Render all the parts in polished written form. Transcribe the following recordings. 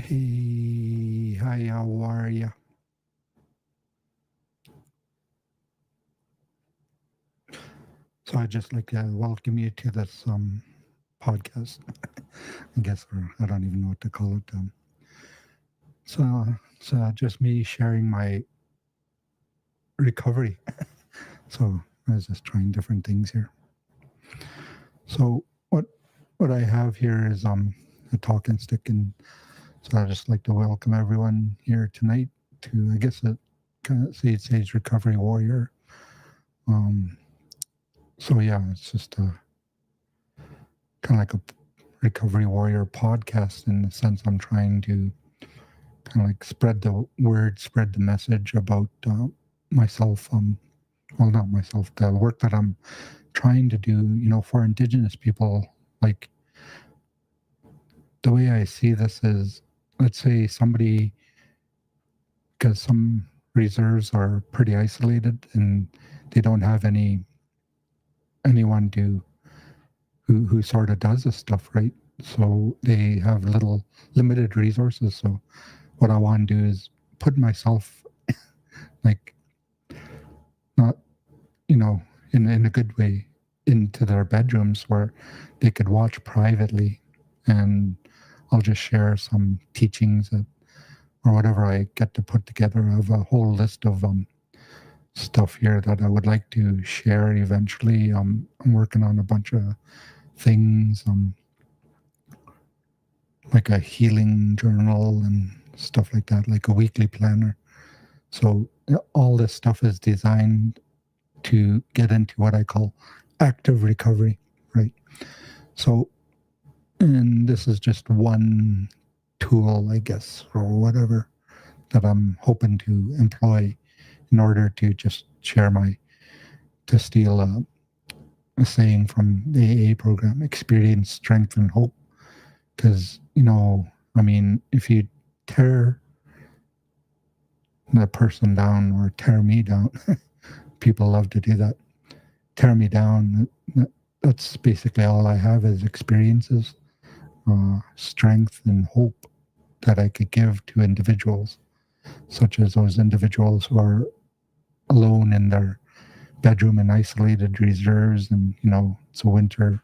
Hey, hi, how are you? So I'd just like to welcome you to this podcast, I guess, or I don't even know what to call it. So just me sharing my recovery. So I was just trying different things here. So what I have here is a talking stick, and so I'd just like to welcome everyone here tonight to, I guess, a kind of Sage Recovery Warrior. Um, so yeah, it's just a kind of like a recovery warrior podcast in the sense I'm trying to kind of like spread the word, spread the message about myself. Well, not myself, the work that I'm trying to do, for Indigenous people. Like the way I see this is, let's say somebody, because some reserves are pretty isolated and they don't have anyone to who sort of does this stuff, right? So they have little limited resources. So what I want to do is put myself like not in a good way into their bedrooms where they could watch privately, and I'll just share some teachings or whatever I get to put together of a whole list of stuff here that I would like to share eventually. I'm working on a bunch of things, like a healing journal and stuff like that, like a weekly planner. So all this stuff is designed to get into what I call active recovery, right? So, and this is just one tool, I guess, or whatever that I'm hoping to employ in order to just share to steal a saying from the AA program, experience, strength, and hope. Because, I mean, if you tear the person down or tear me down, people love to do that. Tear me down. That's basically all I have is experiences, strength, and hope that I could give to individuals, such as those individuals who are alone in their bedroom in isolated reserves. And, it's a winter,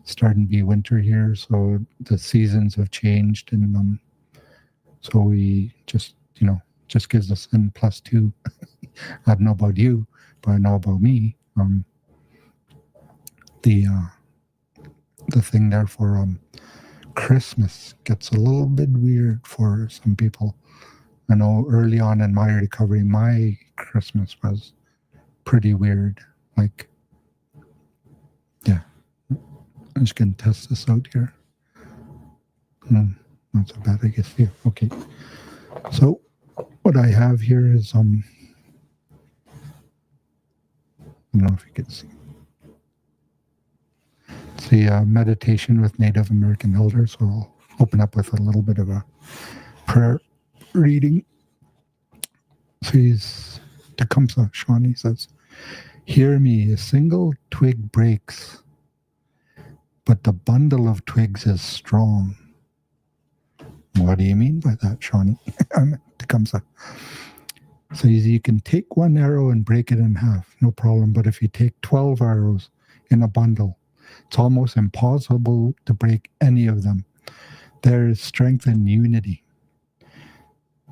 starting to be winter here. So the seasons have changed. And so we just gives us N plus two. I don't know about you, but I know about me. The the thing there for Christmas gets a little bit weird for some people. I know early on in my recovery, my Christmas was pretty weird. Like, yeah, I'm just gonna test this out here. Not so bad, I guess. Yeah, okay. So what I have here is I don't know if you can see. It's the meditation with Native American elders. So I'll open up with a little bit of a prayer reading. So Tecumseh Shawnee says, "Hear me, a single twig breaks, but the bundle of twigs is strong." What do you mean by that, Shawnee? Tecumseh. So you can take one arrow and break it in half, no problem. But if you take 12 arrows in a bundle, it's almost impossible to break any of them. There is strength in unity.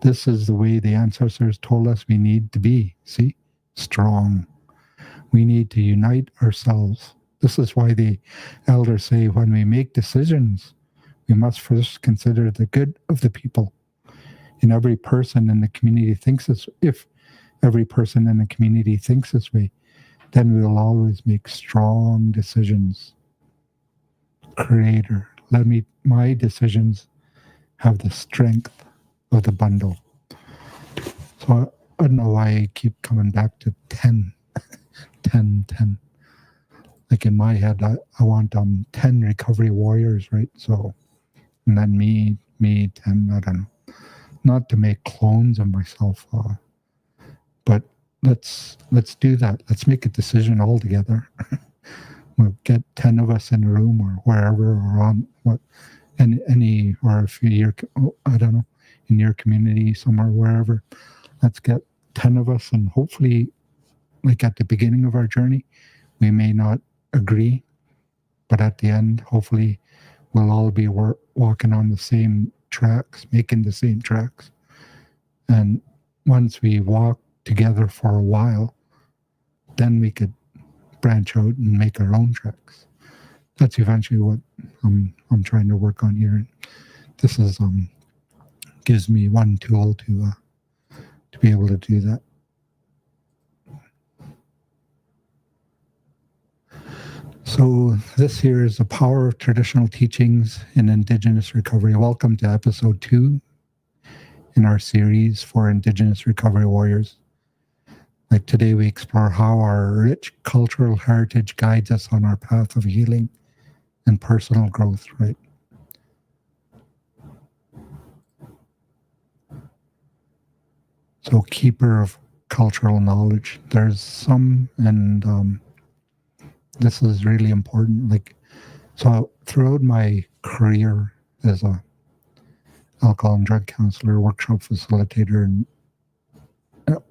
This is the way the ancestors told us we need to be. See? Strong. We need to unite ourselves. This is why the elders say when we make decisions, we must first consider the good of the people. And every person in the community thinks this. If every person in the community thinks this way, then we will always make strong decisions. Creator, let my decisions have the strength of the bundle. So I don't know why I keep coming back to 10, 10, 10. Like in my head, I want 10 recovery warriors, right? So, and then me, 10, I don't know. Not to make clones of myself, but let's do that. Let's make a decision all together. We'll get 10 of us in a room or wherever or on what any or if you're, I don't know, in your community somewhere, wherever, let's get 10 of us, and hopefully, like at the beginning of our journey, we may not agree, but at the end, hopefully, we'll all be walking on the same tracks, making the same tracks. And once we walk together for a while, then we could branch out and make our own tracks. That's eventually what I'm trying to work on here. This is gives me one tool to be able to do that. So this here is the power of traditional teachings in Indigenous recovery. Welcome to episode 2 in our series for Indigenous recovery warriors. Like today we explore how our rich cultural heritage guides us on our path of healing and personal growth, right? So keeper of cultural knowledge. There's some, and this is really important. Like, so throughout my career as a alcohol and drug counselor, workshop facilitator, and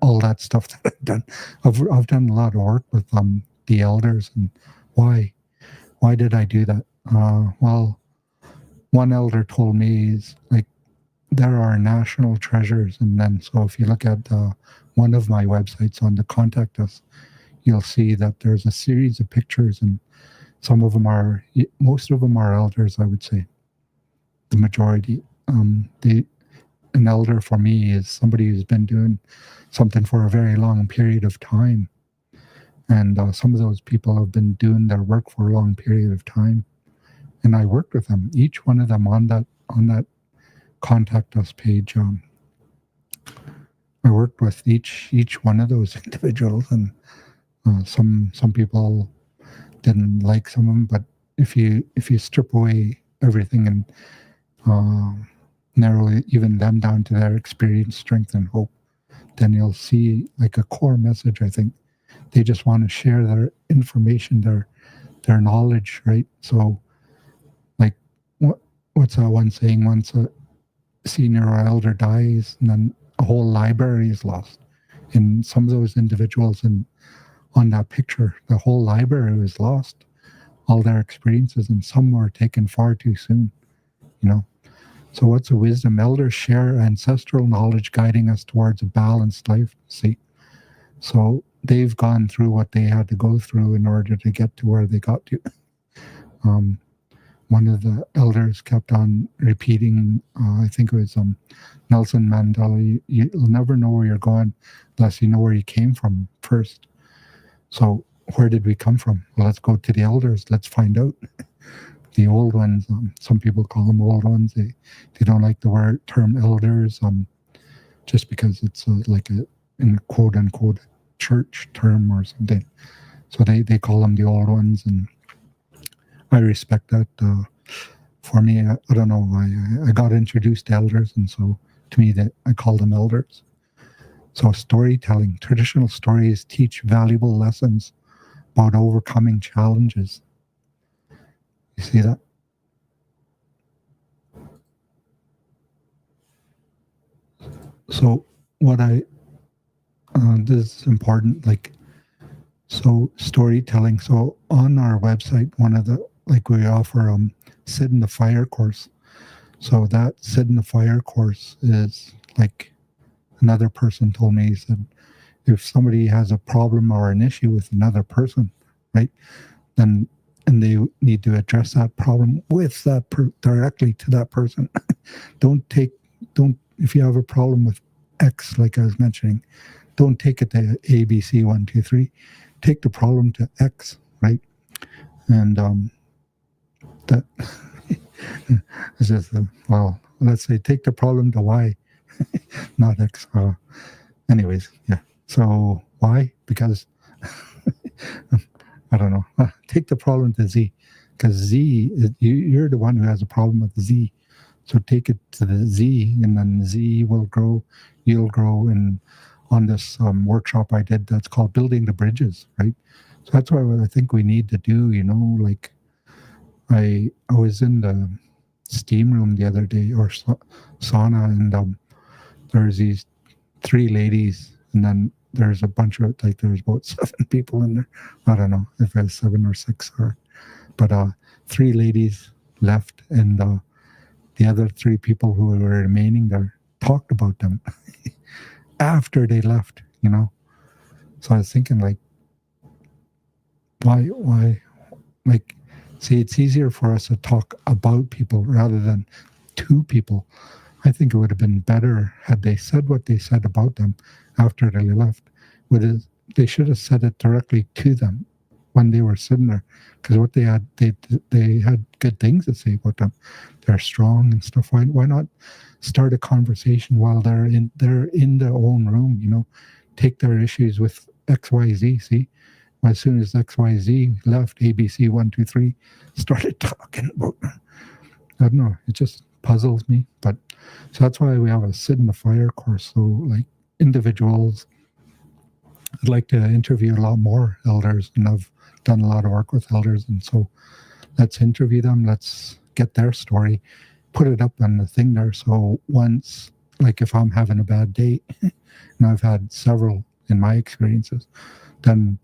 all that stuff that I've done, I've done a lot of work with the elders. And why did I do that? Well, one elder told me is like there are national treasures, and then so if you look at one of my websites on the contact us, you'll see that there's a series of pictures, and most of them are elders, I would say. The majority. An elder for me is somebody who's been doing something for a very long period of time. And some of those people have been doing their work for a long period of time. And I worked with them, each one of them on that contact us page. I worked with each one of those individuals, and some people didn't like some of them, but if you strip away everything and narrow even them down to their experience, strength, and hope, then you'll see like a core message. I think they just want to share their information, their knowledge, right? So, like, what's that one saying? Once a senior or elder dies, and then a whole library is lost. And some of those individuals on that picture, the whole library was lost, all their experiences, and some were taken far too soon, you know. So what's a wisdom? Elders share ancestral knowledge guiding us towards a balanced life, see? So they've gone through what they had to go through in order to get to where they got to. One of the elders kept on repeating, I think it was Nelson Mandela, you'll never know where you're going unless you know where you came from first. So where did we come from? Well, let's go to the elders. Let's find out. The old ones, some people call them old ones. They don't like the term elders, just because it's like in quote unquote church term or something. So they call them the old ones, and I respect that. For me, I don't know. I got introduced to elders, and so to me, that I call them elders. So storytelling, traditional stories teach valuable lessons about overcoming challenges. You see that? So this is important, like, so storytelling. So on our website, we offer Sit in the Fire course. So that Sit in the Fire course is like, another person told me, he said, if somebody has a problem or an issue with another person, right, then and they need to address that problem with that directly to that person. don't if you have a problem with X, like I was mentioning, don't take it to A, B, C, 1, 2, 3. Take the problem to X, right? And that is just well, let's say take the problem to Y, not X. Anyways, yeah. So why? Because I don't know. Take the problem to Z, because Z, you're the one who has a problem with Z. So take it to the Z, and then Z will grow. You'll grow. And on this workshop I did, that's called Building the Bridges, right? So that's what I think we need to do. You know, like I was in the steam room the other day, or sauna, and there's these three ladies, and then there's a bunch of, like, there's about 7 people in there. I don't know if it's 7 or 6, or, but three ladies left, and the other 3 people who were remaining there talked about them after they left, you know. So I was thinking, like, why, like, see, it's easier for us to talk about people rather than to people. I think it would have been better had they said what they said about them after they left. They should have said it directly to them when they were sitting there, because what they had good things to say about them. They're strong and stuff. Why not start a conversation while they're in their own room? You know, take their issues with XYZ. See, as soon as XYZ left, ABC 123 started talking about. I don't know. It just puzzles me. But so that's why we have a sit in the fire course. So, like, individuals, I'd like to interview a lot more elders, and I've done a lot of work with elders, and so let's interview them. Let's get their story, put it up on the thing there. So once, like, if I'm having a bad day, and I've had several in my experiences, then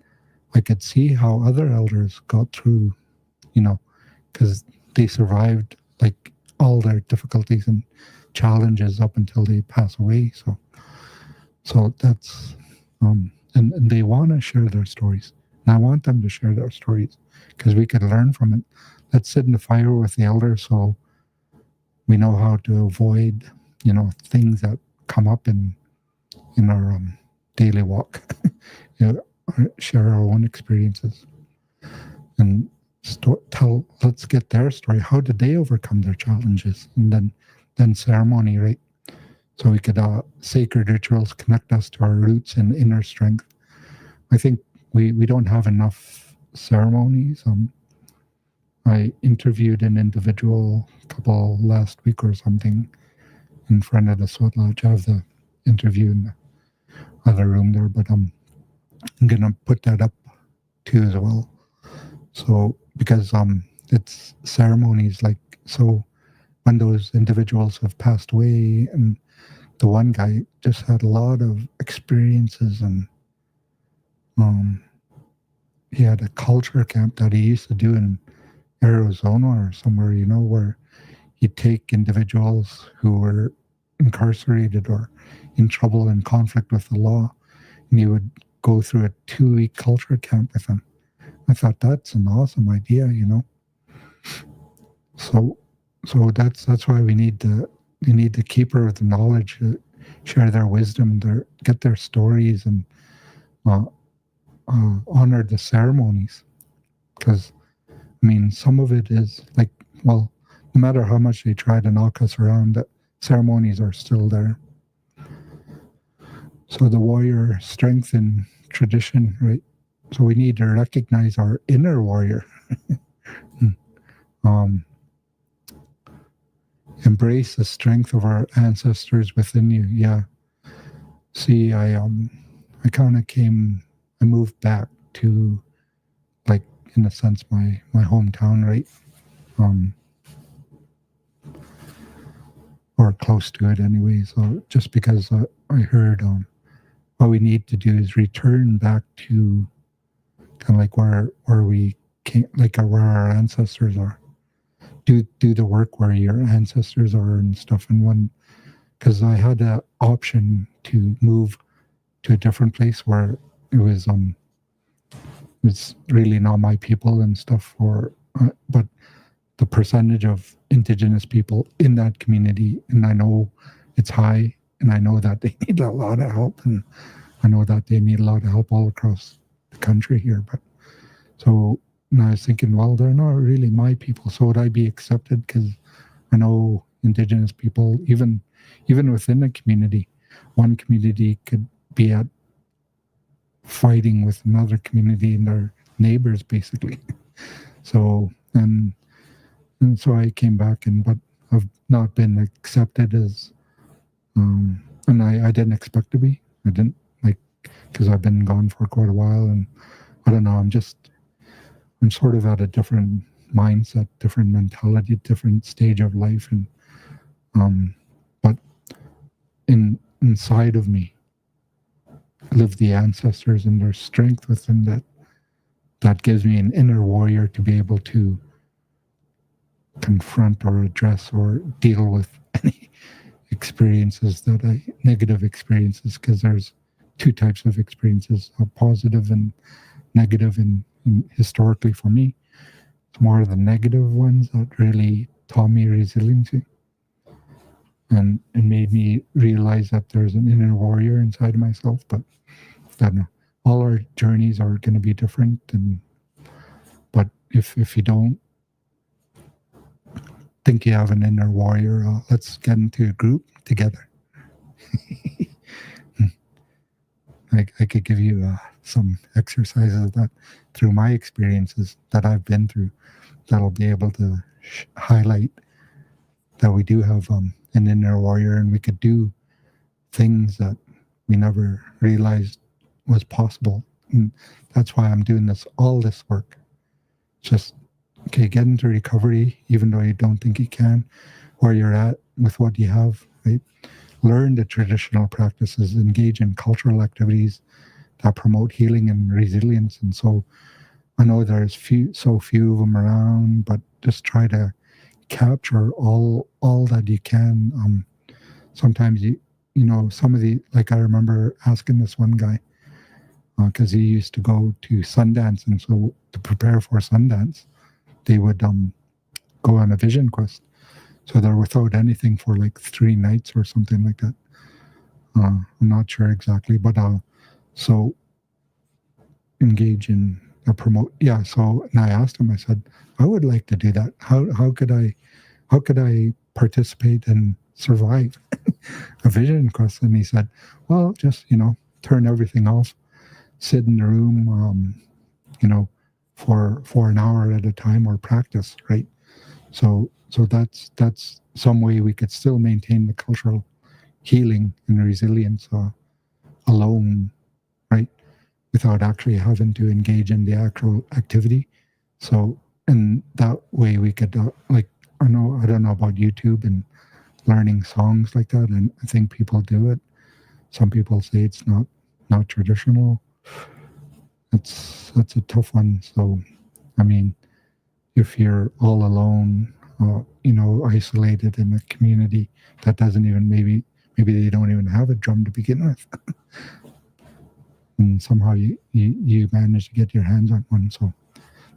I could see how other elders got through, you know, because they survived, like, all their difficulties and challenges up until they pass away. So that's and they want to share their stories, and I want them to share their stories because we could learn from it. Let's sit in the fire with the elders, so we know how to avoid, you know, things that come up in our daily walk. You know, share our own experiences and let's get their story. How did they overcome their challenges? And then ceremony, right? So we could sacred rituals connect us to our roots and inner strength. I think we don't have enough ceremonies. I interviewed an individual couple last week or something in front of the Sweat Lodge. I have the interview in the other room there, but I'm gonna put that up too as well. So because it's ceremonies, like, so when those individuals have passed away, and the one guy just had a lot of experiences, and he had a culture camp that he used to do in Arizona or somewhere, you know, where he'd take individuals who were incarcerated or in trouble and conflict with the law, and he would go through a 2-week culture camp with them. I thought that's an awesome idea, you know. So that's why we need the keeper of the knowledge to share their wisdom, get their stories, and honor the ceremonies. Because, I mean, some of it is like, well, no matter how much they try to knock us around, the ceremonies are still there. So the warrior strength and tradition, right? So we need to recognize our inner warrior. Embrace the strength of our ancestors within you. Yeah. See, I kind of I moved back to, like, in a sense, my hometown, right? Or close to it anyway. So just because I heard what we need to do is return back to kind of like where we came, like where our ancestors are. Do the work where your ancestors are and stuff. And because I had the option to move to a different place where it was it's really not my people and stuff, but the percentage of Indigenous people in that community, and I know it's high, and I know that they need a lot of help, and I know that they need a lot of help all across the country here. But so, and I was thinking, well, they're not really my people, so would I be accepted? Because I know Indigenous people, even within a community, one community could be at fighting with another community and their neighbors, basically. So, and so I came back, but I've not been accepted as, and I didn't expect to be. I didn't, like, because I've been gone for quite a while, and I don't know, I'm sort of at a different mindset, different mentality, different stage of life, and but inside of me live the ancestors and there's strength within that gives me an inner warrior to be able to confront or address or deal with any experiences negative experiences, because there's two types of experiences, positive and negative, and historically for me, it's more the negative ones that really taught me resiliency. And it made me realize that there's an inner warrior inside of myself. But I don't know. All our journeys are going to be different, but if you don't think you have an inner warrior, let's get into a group together. I could give you some exercises that through my experiences that I've been through that'll be able to highlight that we do have an inner warrior, and we could do things that we never realized was possible. And that's why I'm doing all this work. Just, okay, get into recovery, even though you don't think you can, where you're at with what you have, right? Learn the traditional practices, engage in cultural activities that promote healing and resilience. And so I know there's so few of them around, but just try to capture all that you can. Sometimes you know, some of the, like I remember asking this one guy, because he used to go to Sundance, and so to prepare for Sundance, they would go on a vision quest. So they're without anything for like 3 nights or something like that. I'm not sure exactly, but so engage in promote. Yeah. So, and I asked him, I said, I would like to do that. How could I participate and survive a vision quest? And he said, well, just, turn everything off, sit in the room, for an hour at a time, or practice, right? So that's some way we could still maintain the cultural healing and resilience alone, right? Without actually having to engage in the actual activity. So, and that way we could, I don't know about YouTube and learning songs like that, and I think people do it. Some people say it's not traditional. That's a tough one. So, I mean, if you're all alone, isolated in a community that doesn't even maybe they don't even have a drum to begin with, and somehow you manage to get your hands on one. So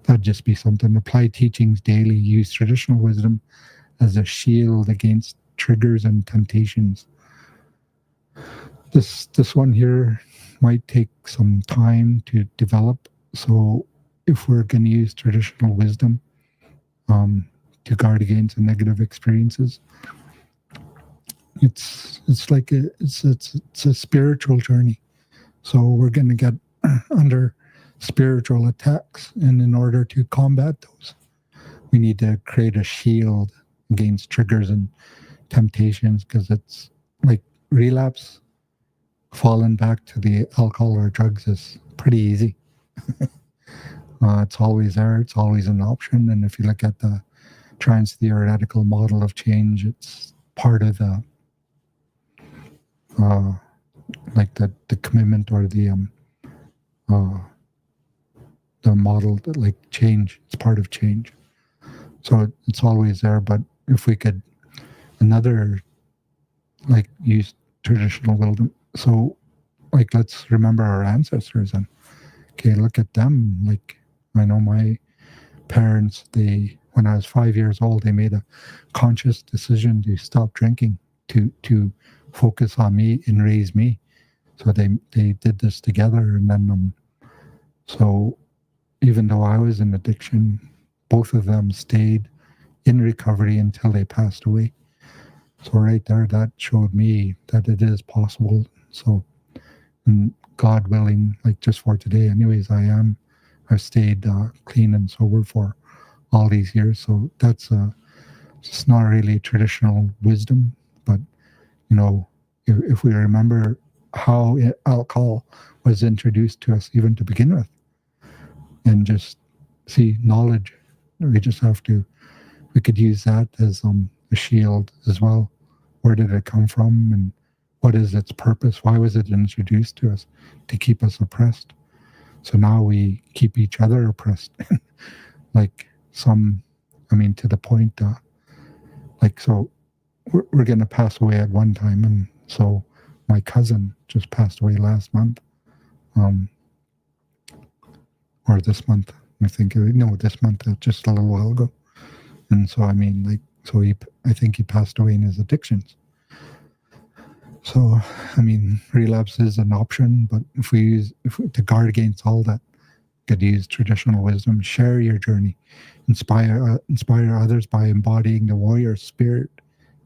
that'd just be something. Apply teachings daily. Use traditional wisdom as a shield against triggers and temptations. This one here might take some time to develop. So if we're going to use traditional wisdom to guard against the negative experiences, it's like it's a spiritual journey. So we're going to get under spiritual attacks, and in order to combat those, we need to create a shield against triggers and temptations, because it's like relapse, falling back to the alcohol or drugs is pretty easy. It's always there. It's always an option. And if you look at the trans-theoretical model of change, it's part of the the commitment, or the model that, like, change. It's part of change. So it's always there. But if we could use traditional wisdom. So, like, let's remember our ancestors, and okay, look at them. Like, I know my parents, when I was 5 years old, they made a conscious decision to stop drinking, to focus on me and raise me. So they did this together. And then so even though I was in addiction, both of them stayed in recovery until they passed away. So right there, that showed me that it is possible. So, and God willing, like just for today, anyways, I've stayed clean and sober for all these years. So that's it's not really traditional wisdom, but if we remember how alcohol was introduced to us even to begin with, and just see knowledge, We just have to, we could use that as a shield as well. Where did it come from, and what is its purpose? Why was it introduced to us? To keep us oppressed. So now we keep each other oppressed. Like some, I mean, to the point, like, so we're going to pass away at one time. And so my cousin just passed away last month, or this month, I think, no, this month, just a little while ago. And so, I mean, like, so I think he passed away in his addictions. So, I mean, relapse is an option, but if to guard against all that, could use traditional wisdom, share your journey, inspire others by embodying the warrior spirit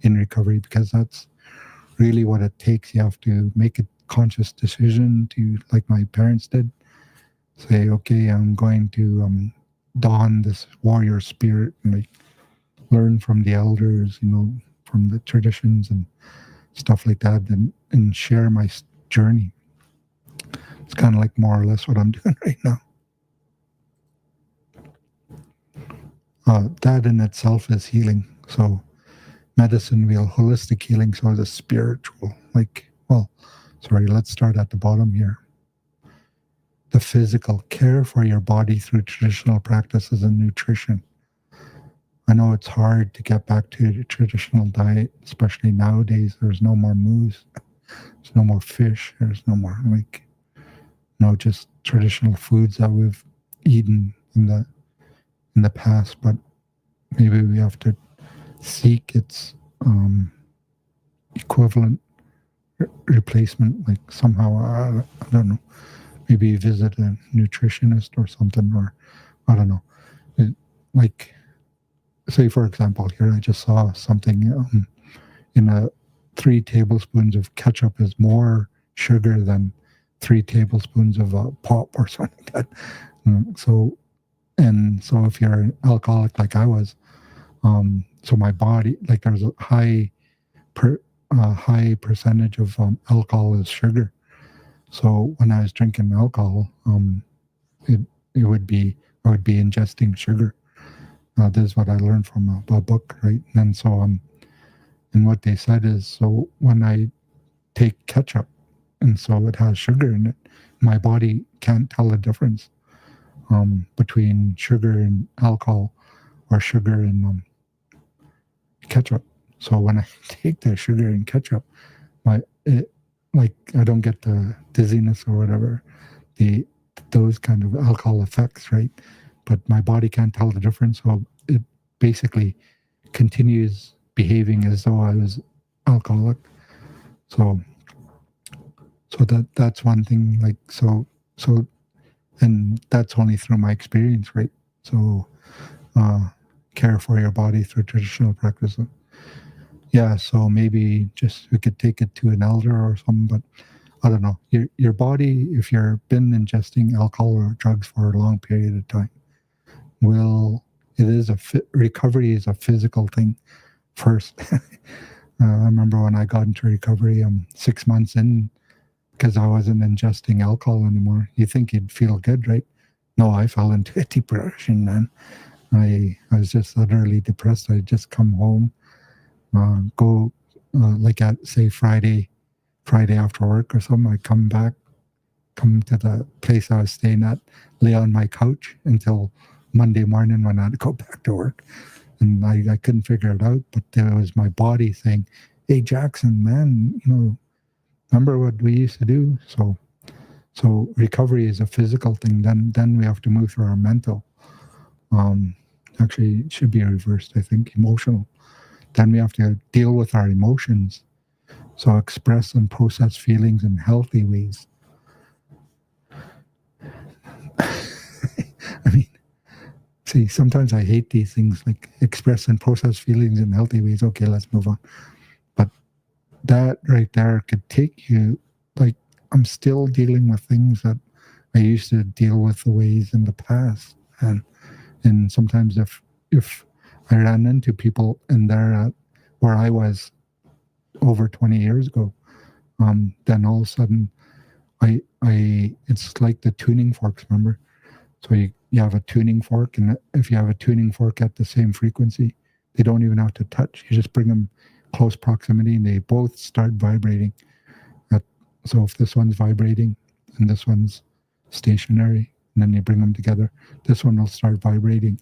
in recovery, because that's really what it takes. You have to make a conscious decision to, like my parents did, say, okay, I'm going to don this warrior spirit and like learn from the elders, from the traditions and stuff like that, and share my journey. It's kind of like more or less what I'm doing right now. That in itself is healing. So medicine, holistic healing, so the spiritual, let's start at the bottom here. The physical, care for your body through traditional practices and nutrition. I know it's hard to get back to the traditional diet, especially nowadays. There's no more moose, there's no more fish, there's no more just traditional foods that we've eaten in the past, but maybe we have to seek its equivalent replacement, like somehow, I don't know, maybe visit a nutritionist or something, or I don't know. Like, say, for example, here I just saw something in 3 tablespoons of ketchup is more sugar than 3 tablespoons of pop or something like that. So if you're an alcoholic like I was, so my body, like there's a high percentage of alcohol is sugar. So when I was drinking alcohol, I would be ingesting sugar. This is what I learned from a book, right? And so and what they said is, so when I take ketchup, and so it has sugar in it, my body can't tell the difference between sugar and alcohol, or sugar and ketchup. So when I take the sugar and ketchup, I don't get the dizziness or whatever, those kind of alcohol effects, right? But my body can't tell the difference, so it basically continues behaving as though I was alcoholic. So that's one thing. Like so, and that's only through my experience, right? So, care for your body through traditional practice. Yeah, so maybe just we could take it to an elder or something, but I don't know. Your body, if you've been ingesting alcohol or drugs for a long period of time, recovery is a physical thing first. I remember when I got into recovery, 6 months in, because I wasn't ingesting alcohol anymore. You think you'd feel good, right? No, I fell into a depression, man. I was just utterly depressed. I'd just come home, go like at, say, Friday after work or something. I'd come to the place I was staying at, lay on my couch until Monday morning when I'd go back to work. And I couldn't figure it out, but there was my body saying, hey, Jackson, man, remember what we used to do? So recovery is a physical thing. Then we have to move through our mental. Actually, it should be reversed, I think, emotional. Then we have to deal with our emotions. So express and process feelings in healthy ways. I mean, see, sometimes I hate these things, like express and process feelings in healthy ways. Okay, let's move on. But that right there could take you, like, I'm still dealing with things that I used to deal with the ways in the past. And sometimes if I ran into people in there where I was over 20 years ago, then all of a sudden, it's like the tuning forks, remember? So you have a tuning fork, and if you have a tuning fork at the same frequency, they don't even have to touch. You just bring them close proximity, and they both start vibrating. At, so if this one's vibrating and this one's stationary, and then you bring them together, this one will start vibrating.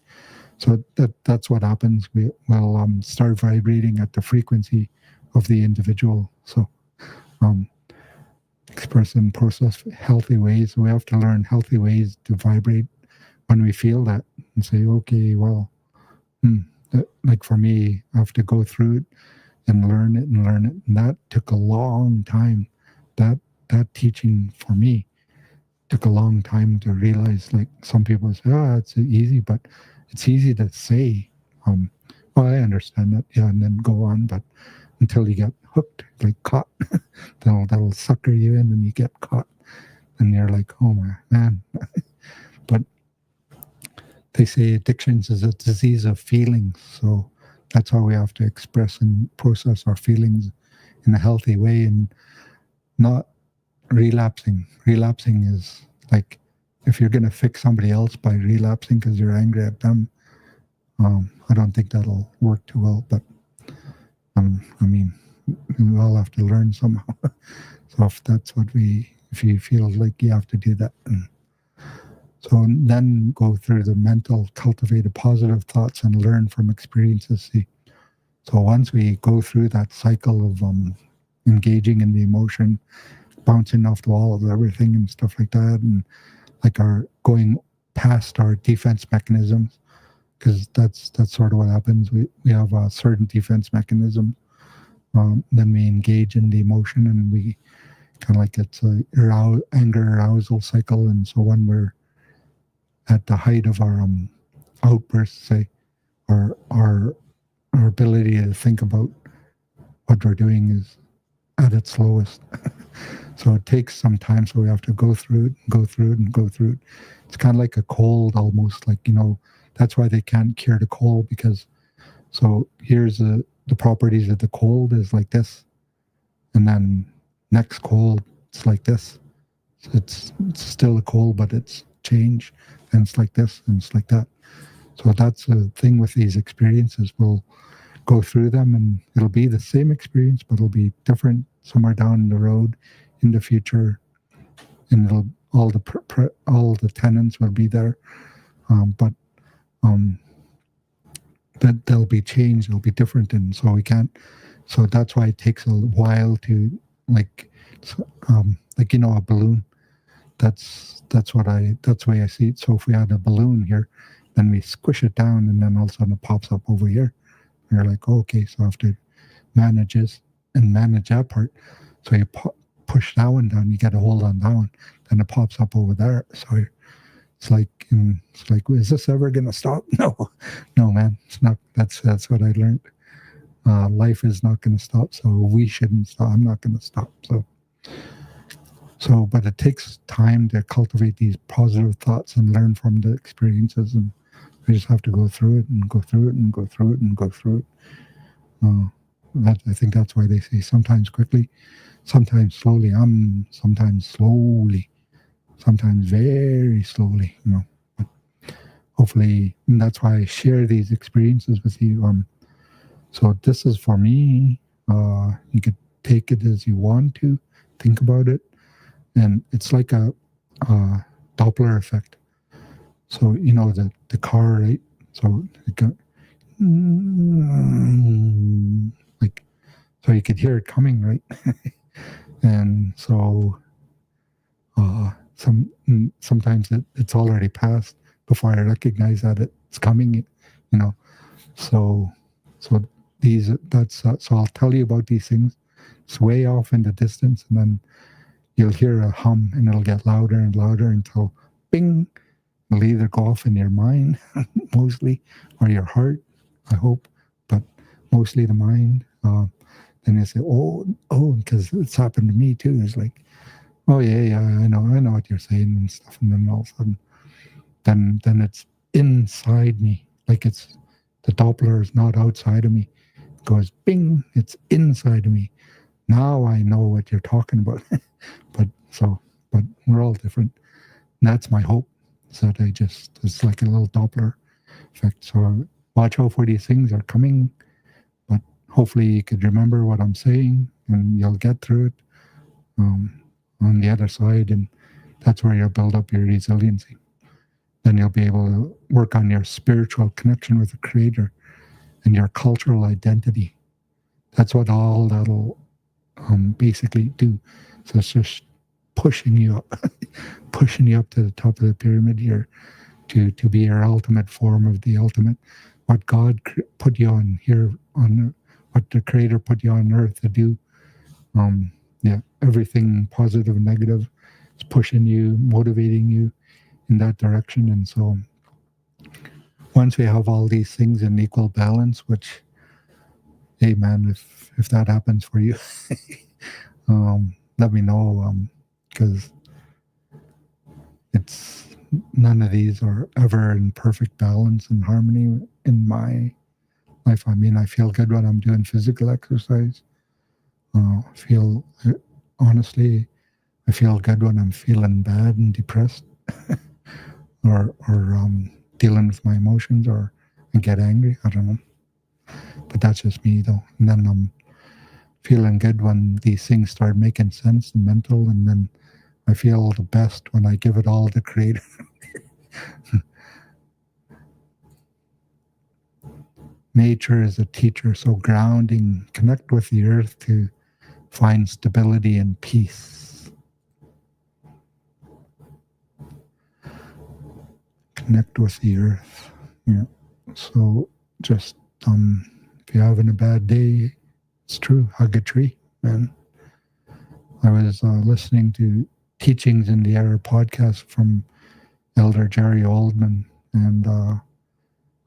So that's what happens. We will start vibrating at the frequency of the individual. So express and process healthy ways. We have to learn healthy ways to vibrate when we feel that, and say, okay, well, like for me, I have to go through it and learn it and learn it. And that took a long time. That teaching for me took a long time to realize. Like some people say, oh, it's easy, but it's easy to say. Well, I understand that, yeah, and then go on, but until you get hooked, like caught, that'll sucker you in, and you get caught, and you're like, oh my man. But they say addictions is a disease of feelings, so that's how we have to express and process our feelings in a healthy way, and not relapsing. Relapsing is like, if you're going to fix somebody else by relapsing because you're angry at them, I don't think that'll work too well. But I mean, we all have to learn somehow. So if you feel like you have to do that, so then go through the mental, cultivate the positive thoughts and learn from experiences. See, so once we go through that cycle of engaging in the emotion, bouncing off the wall of everything and stuff like that, and like our going past our defense mechanisms, because that's sort of what happens. We have a certain defense mechanism. Then we engage in the emotion, and we kind of like, it's a anger arousal cycle. And so when we're at the height of our outbursts, say, our ability to think about what we're doing is at its lowest. So it takes some time. So we have to go through it, and go through it, and go through it. It's kind of like a cold, almost, like, that's why they can't cure the cold, because so here's the properties of the cold is like this, and then next cold it's like this. So it's still a cold, but it's changed, and it's like this, and it's like that. So that's the thing with these experiences. We'll go through them, and it'll be the same experience, but it'll be different somewhere down the road in the future, and it'll all the tenants will be there, but that they'll be changed, they'll be different, and so we can't. So that's why it takes a while to, like, a balloon. That's the way I see it. So if we had a balloon here, then we squish it down, and then all of a sudden it pops up over here. And you're like, oh, okay, so I have to manage that part. So you push that one down, you get a hold on that one, then it pops up over there. So it's like, is this ever gonna stop? No, man, it's not. That's what I learned. Life is not gonna stop, so we shouldn't stop. I'm not gonna stop. So, but it takes time to cultivate these positive thoughts and learn from the experiences, and we just have to go through it and go through it and go through it and go through it. I think that's why they say sometimes quickly, sometimes slowly. Sometimes slowly, sometimes very slowly. But hopefully, and that's why I share these experiences with you. So this is for me. You could take it as you want to, think about it, and it's like a Doppler effect. So the car, right? So it got, like, so you could hear it coming, right? And so sometimes it's already passed before I recognize that it's coming. So so I'll tell you about these things. It's way off in the distance, and then you'll hear a hum, and it'll get louder and louder until bing. It'll either go off in your mind, mostly, or your heart, I hope, but mostly the mind. Then you say, oh, because it's happened to me too. It's like, oh yeah, I know what you're saying and stuff. And then all of a sudden, then it's inside me. Like the Doppler is not outside of me. It goes bing, it's inside of me. Now I know what you're talking about. but we're all different. And that's my hope. So it's like a little Doppler effect. So watch out for these things are coming, but hopefully you could remember what I'm saying and you'll get through it on the other side. And that's where you'll build up your resiliency. Then you'll be able to work on your spiritual connection with the Creator and your cultural identity. That's what all that'll basically do. So it's just pushing you up, pushing you up to the top of the pyramid here to be your ultimate form of the ultimate, what God put you on here, on what the Creator put you on earth to do. Yeah, everything positive and negative is pushing you, motivating you in that direction. And so once we have all these things in equal balance, which, hey man, if that happens for you, let me know, because it's none of these are ever in perfect balance and harmony in my life. I mean, I feel good when I'm doing physical exercise. Honestly, I feel good when I'm feeling bad and depressed, or dealing with my emotions, or I get angry. I don't know, but that's just me though. And then I'm feeling good when these things start making sense and mental, and then I feel the best when I give it all to Creator. Nature is a teacher, so grounding, connect with the earth to find stability and peace. Connect with the earth. Yeah. So just if you're having a bad day, it's true. Hug a tree, man. I was listening to Teachings in the Air podcast from Elder Jerry Oldman, and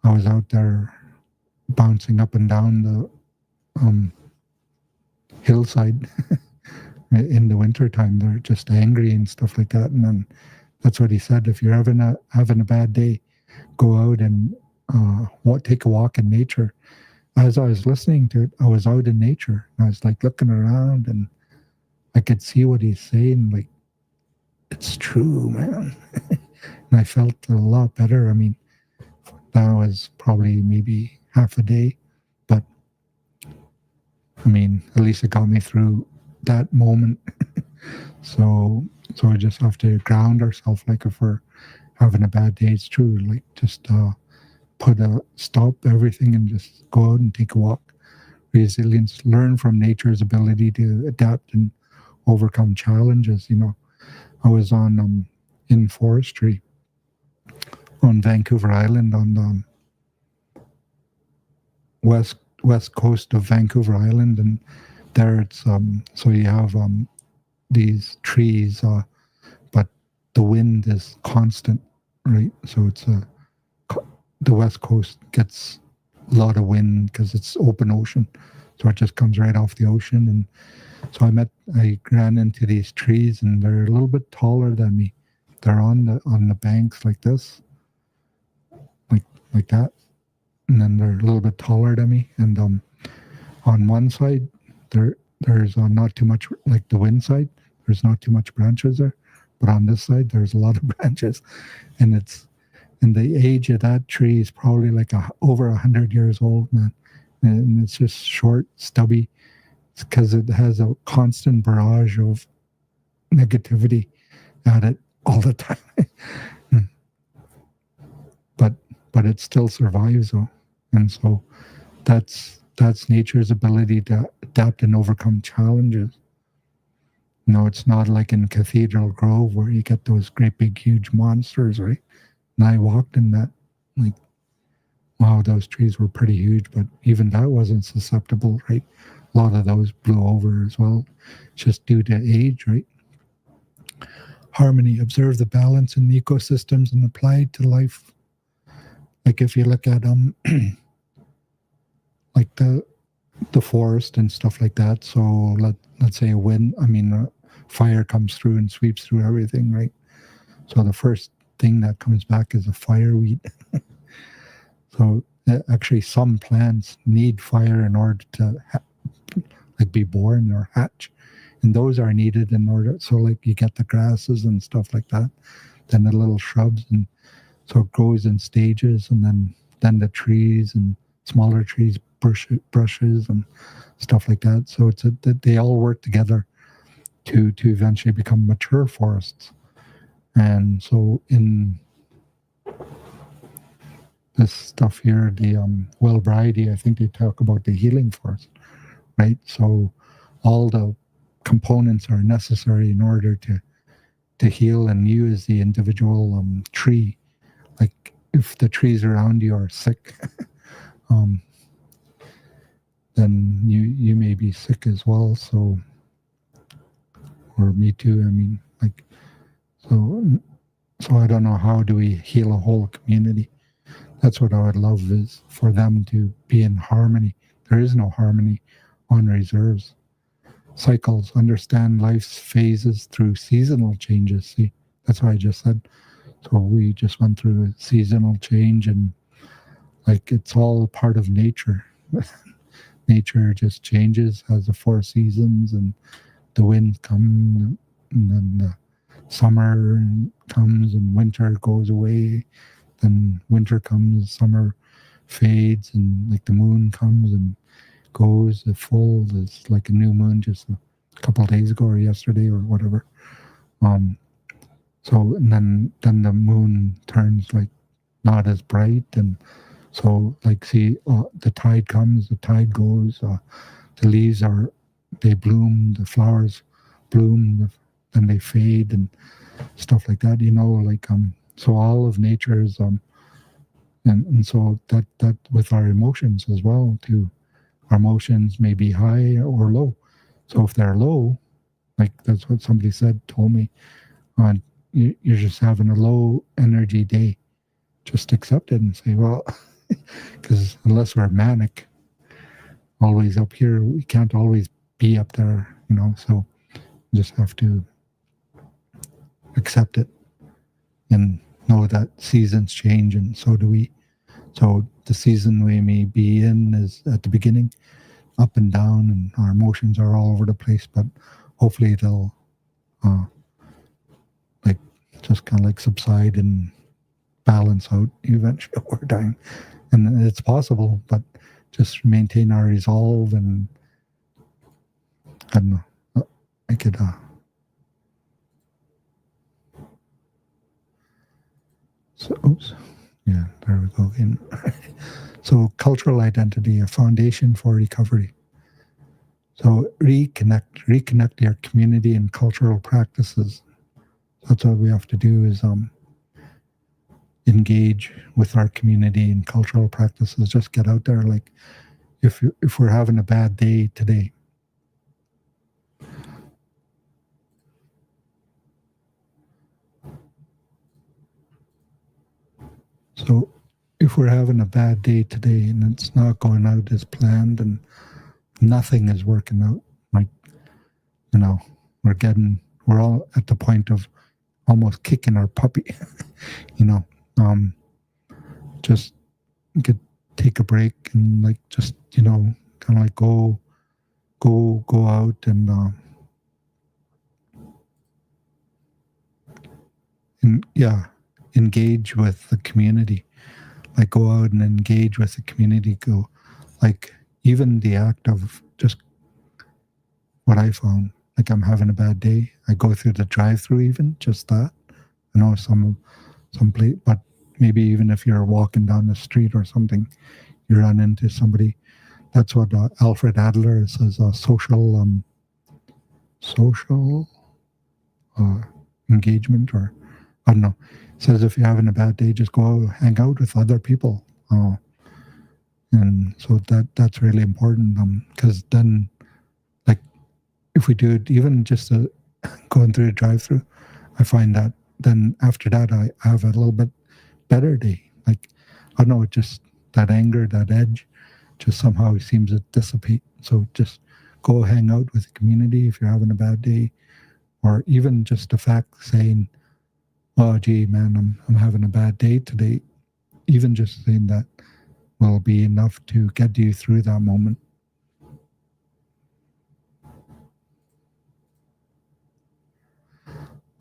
I was out there bouncing up and down the hillside in the wintertime. They're just angry and stuff like that. And then that's what he said. If you're having a bad day, go out and take a walk in nature. As I was listening to it, I was out in nature. And I was like looking around, and I could see what he's saying. Like, it's true, man. And I felt a lot better. I mean, that was probably maybe half a day, but I mean, at least it got me through that moment. So we just have to ground ourselves. Like if we're having a bad day, it's true. Like just stop everything and just go out and take a walk. Resilience, learn from nature's ability to adapt and overcome challenges. You know, I was on in forestry on Vancouver Island, on the west coast of Vancouver Island, and there it's so you have these trees, but the wind is constant, right? So it's the west coast gets a lot of wind because it's open ocean, so it just comes right off the ocean. And so I ran into these trees, and they're a little bit taller than me. They're on the banks like this, like that, and then they're a little bit taller than me. And on one side, there's not too much, like the wind side. There's not too much branches there, but on this side, there's a lot of branches, and the age of that tree is probably like over 100 years old, man. And it's just short, stubby. It's because it has a constant barrage of negativity at it all the time. but it still survives though. And so that's nature's ability to adapt and overcome challenges. No, it's not like in Cathedral Grove where you get those great big huge monsters, right? And I walked in that, like, wow, those trees were pretty huge, but even that wasn't susceptible, right? A lot of those blew over as well, just due to age, right? Harmony, observe the balance in the ecosystems and apply it to life. Like if you look at like the forest and stuff like that. So let's say fire comes through and sweeps through everything, right? So the first thing that comes back is a fireweed. So actually, some plants need fire in order to be born or hatch, and those are needed in order. So like you get the grasses and stuff like that. then the little shrubs, and so it grows in stages, and then the trees and smaller trees, brushes and stuff like that. So they all work together to eventually become mature forests. And so in this stuff here, the wild variety, I think they talk about the healing forest, right? So all the components are necessary in order to heal, and you as the individual tree, like if the trees around you are sick, um, then you may be sick as well. So, or me too. I mean, like, so I don't know, how do we heal a whole community? That's what I would love, is for them to be in harmony. There is no harmony on reserves. Cycles, understand life's phases through seasonal changes. See, that's what I just said. So we just went through a seasonal change, and like it's all part of nature. Nature just changes, has the four seasons, and the winds come, and then the summer comes, and winter goes away. Then winter comes, summer fades, and like the moon comes and goes. The full is like a new moon just a couple of days ago or yesterday or whatever. So and then the moon turns like not as bright, and so like see, the tide comes, the tide goes. The leaves they bloom, the flowers bloom, then they fade and stuff like that. Like so all of nature is and so that with our emotions as well too. Our emotions may be high or low. So if they're low, like that's what somebody told me, you're just having a low energy day. Just accept it and say, well, because unless we're manic, always up here, we can't always be up there, so you just have to accept it and know that seasons change, and so do we. So the season we may be in is at the beginning, up and down, and our emotions are all over the place, but hopefully they'll like just kind of like subside and balance out eventually over time. And it's possible, but just maintain our resolve, and I don't know, I could so oops, yeah, there we go again. So cultural identity, a foundation for recovery. So reconnect your community and cultural practices. That's what we have to do, is engage with our community and cultural practices. Just get out there. Like if we're having a bad day today, so if we're having a bad day today and it's not going out as planned and nothing is working out, like, we're all at the point of almost kicking our puppy, just take a break and like, just, kind of like go out and yeah, engage with the community. Like go out and engage with the community. Go, like, even the act of just what I found, like I'm having a bad day, I go through the drive-through, even just that. I know some place, but maybe even if you're walking down the street or something, you run into somebody. That's what Alfred Adler says: social engagement, or I don't know. Says if you're having a bad day, just go hang out with other people, and so that's really important. Because then, like, if we do it, even just going through a drive-through, I find that then after that I have a little bit better day. Like, I don't know, it just, that anger, that edge, just somehow seems to dissipate. So just go hang out with the community if you're having a bad day, or even just the fact saying, "Oh, gee, man, I'm having a bad day today." Even just saying that will be enough to get you through that moment.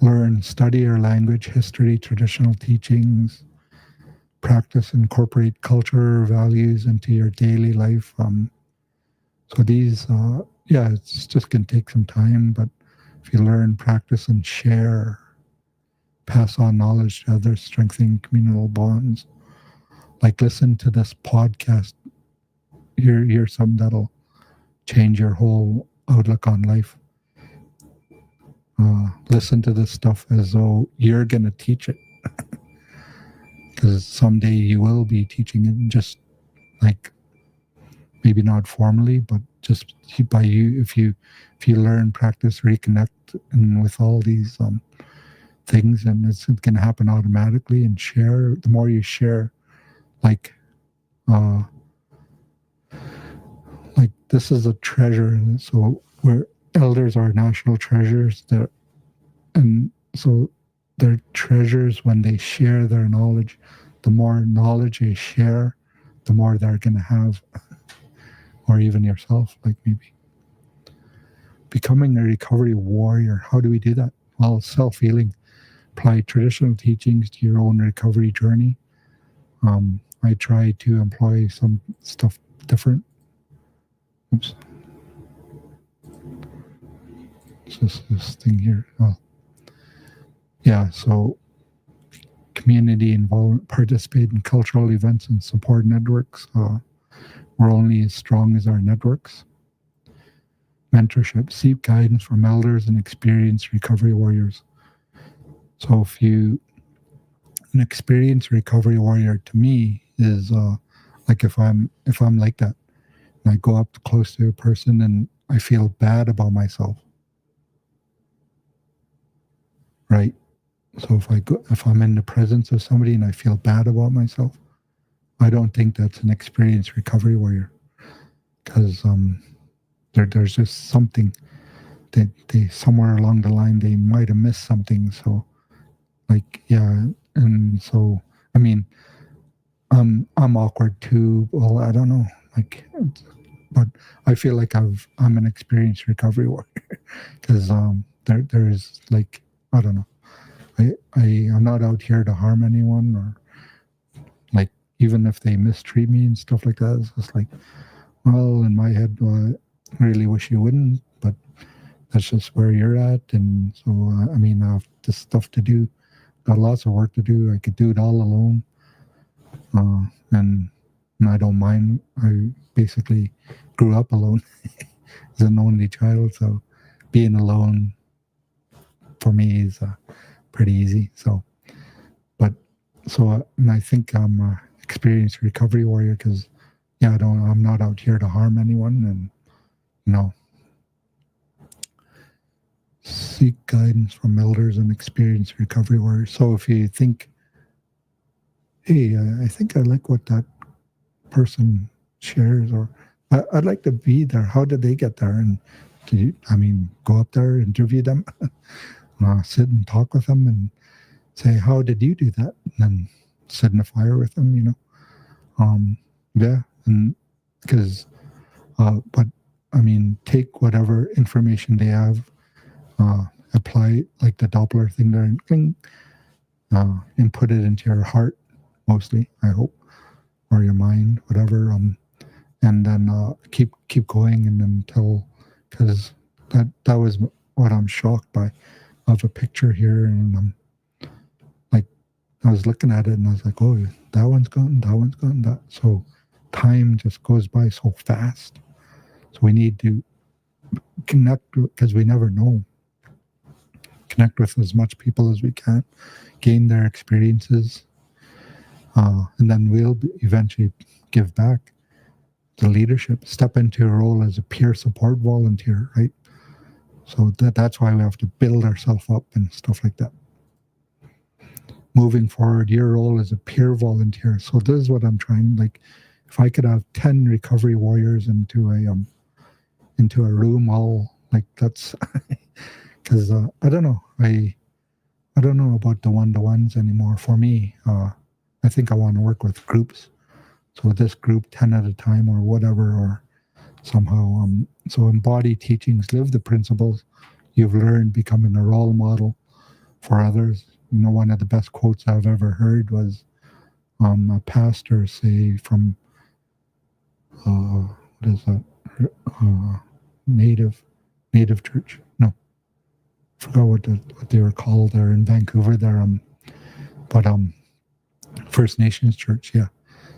learn, study your language, history, traditional teachings, practice, incorporate culture, values into your daily life. So these, it's just going to take some time, but if you learn, practice, and share, pass on knowledge to others, strengthening communal bonds. Like listen to this podcast. You're something that'll change your whole outlook on life. Listen to this stuff as though you're going to teach it. Because someday you will be teaching it, just like maybe not formally, but just by you. If you learn, practice, reconnect, and with all these things, and it's going to happen automatically. And share. The more you share, like this is a treasure. And so where elders are national treasures, and so they're treasures when they share their knowledge. The more knowledge you share, the more they're going to have, or even yourself, like maybe. Becoming a recovery warrior. How do we do that? Well, self-healing. Apply traditional teachings to your own recovery journey. I try to employ some stuff different. Oops. It's just this thing here. Oh. Yeah, so community involvement, participate in cultural events and support networks. We're only as strong as our networks. Mentorship, seek guidance from elders and experienced recovery warriors. So an experienced recovery warrior to me is like if I'm like that, and I go up close to a person and I feel bad about myself, right? So if I'm in the presence of somebody and I feel bad about myself, I don't think that's an experienced recovery warrior, because there's just something that they somewhere along the line they might have missed something. So and so I mean, I'm awkward too. Well, I don't know, but I feel like I'm an experienced recovery warrior because there's like, I don't know. I'm not out here to harm anyone, or like even if they mistreat me and stuff like that. It's just like, well, in my head, I really wish you wouldn't, but that's just where you're at. And so, I mean, I have this stuff to do, got lots of work to do. I could do it all alone. And I don't mind. I basically grew up alone as an only child. So being alone for me is pretty easy. And I think I'm an experienced recovery warrior because, I'm not out here to harm anyone, and seek guidance from elders and experienced recovery warriors. So if you think, hey, I think I like what that person shares, or I'd like to be there. How did they get there? And go up there, interview them, sit and talk with them, and say, how did you do that? And then sit in the fire with them, and because, but I mean, take whatever information they have, apply like the Doppler thing there, and put it into your heart, mostly, I hope, or your mind, whatever, and then keep going, and until, because that was what I'm shocked by. I have a picture here, and like I was looking at it, and I was like, oh, that one's gone, that. So time just goes by so fast. So we need to connect, because we never know. Connect with as much people as we can, gain their experiences, and then we'll eventually give back the leadership, step into a role as a peer support volunteer, right? So that's why we have to build ourselves up and stuff like that. Moving forward, your role as a peer volunteer. So this is what I'm trying, like, if I could have 10 recovery warriors into a room, all like, that's because I don't know. I don't know about the one-to-ones anymore. For me, I think I want to work with groups. So this group, 10 at a time or whatever, or somehow. So embody teachings, live the principles you've learned, becoming a role model for others. One of the best quotes I've ever heard was a pastor say from what is that? Uh, native Native church. No, forgot what they were called there in Vancouver. There, but First Nations church. Yeah.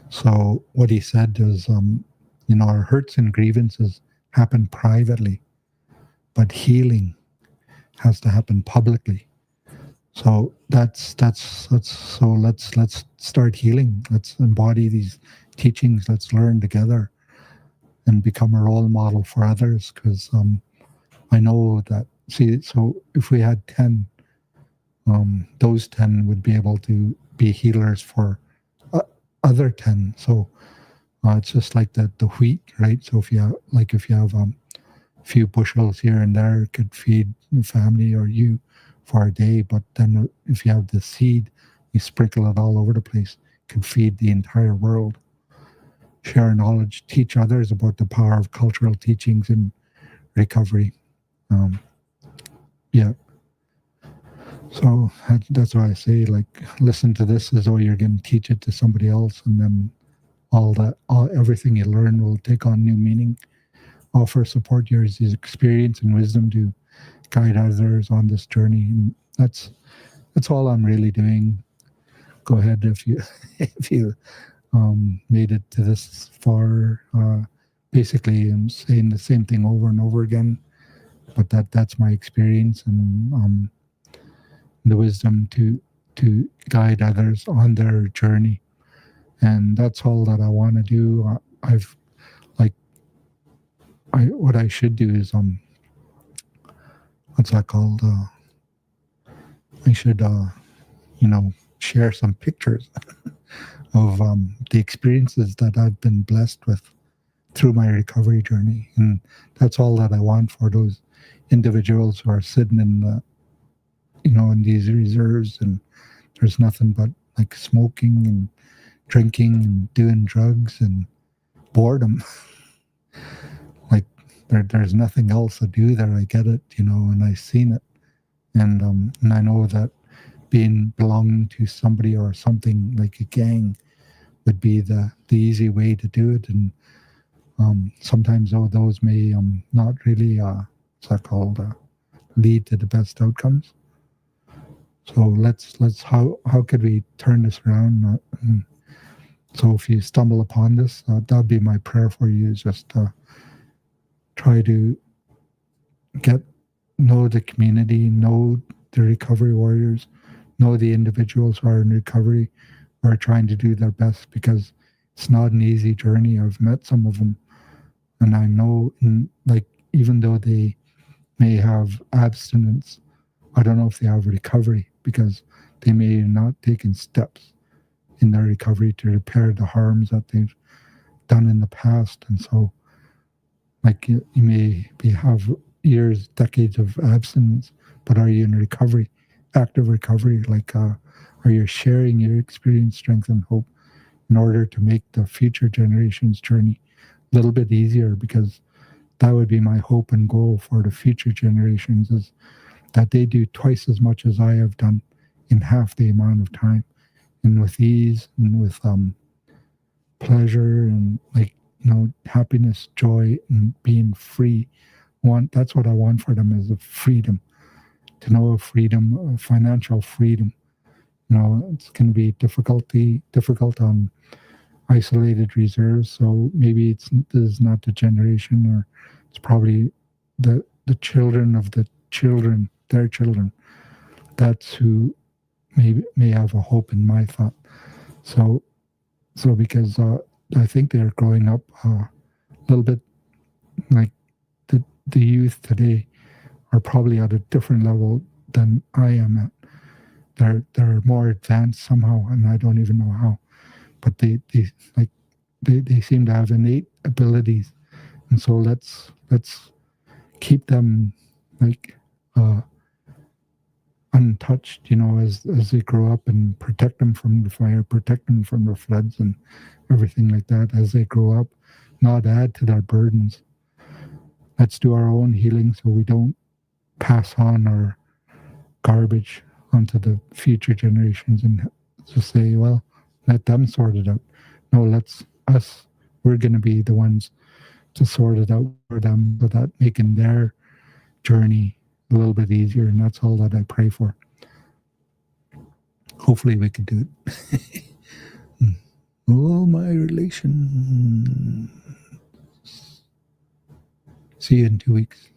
So what he said is, our hurts and grievances happen privately, but healing has to happen publicly. So so let's start healing. Let's embody these teachings. Let's learn together and become a role model for others. Because I know that. See, so if we had 10, those 10 would be able to be healers for uh, other 10. So it's just like the wheat, right? So if you have a few bushels here and there, it could feed the family or you for a day. But then if you have the seed, you sprinkle it all over the place, it could feed the entire world. Share knowledge, teach others about the power of cultural teachings in recovery. Um, yeah. So that's why I say, like, listen to this as though you're going to teach it to somebody else, and then everything you learn will take on new meaning. Offer support yours is experience and wisdom to guide others on this journey. And that's all I'm really doing. Go ahead if you if you made it to this far. Basically, I'm saying the same thing over and over again, but that's my experience and the wisdom to guide others on their journey. And that's all that I want to do. I've like what I should do is what's that called? I should share some pictures of the experiences that I've been blessed with through my recovery journey, and that's all that I want for those individuals who are sitting in the in these reserves, and there's nothing but like smoking and drinking and doing drugs and boredom. Like there's nothing else to do there. I get it, and I've seen it, and I know that being belonging to somebody or something like a gang would be the easy way to do it. And sometimes those may not really what's that called lead to the best outcomes. So let's how could we turn this around? So if you stumble upon this, that'd be my prayer for you, is just try to know the community, know the recovery warriors, know the individuals who are in recovery, who are trying to do their best, because it's not an easy journey. I've met some of them, and I know, like, even though they may have abstinence, I don't know if they have recovery, because they may not taken steps in their recovery to repair the harms that they've done in the past. And so, like, you may have years, decades of abstinence, but are you in recovery, active recovery? Like, are you sharing your experience, strength, and hope in order to make the future generations' journey a little bit easier? Because that would be my hope and goal for the future generations, is that they do twice as much as I have done in half the amount of time, and with ease and with pleasure and, like, happiness, joy, and being free. That's what I want for them, is a freedom, to know a freedom, financial freedom. It's going to be difficult on isolated reserves. So maybe this is not the generation, or it's probably the children of the children, their children. That's who may have a hope in my thought. So because I think they're growing up a little bit, like the youth today are probably at a different level than I am at. They're more advanced somehow, and I don't even know how. But they seem to have innate abilities, and so let's keep them, like, untouched, as they grow up, and protect them from the fire, protect them from the floods and everything like that as they grow up, not add to their burdens. Let's do our own healing so we don't pass on our garbage onto the future generations and just say, well, let them sort it out. No, we're going to be the ones to sort it out for them, so that making their journey a little bit easier. And that's all that I pray for. Hopefully we could do it. All my relations. See you in 2 weeks.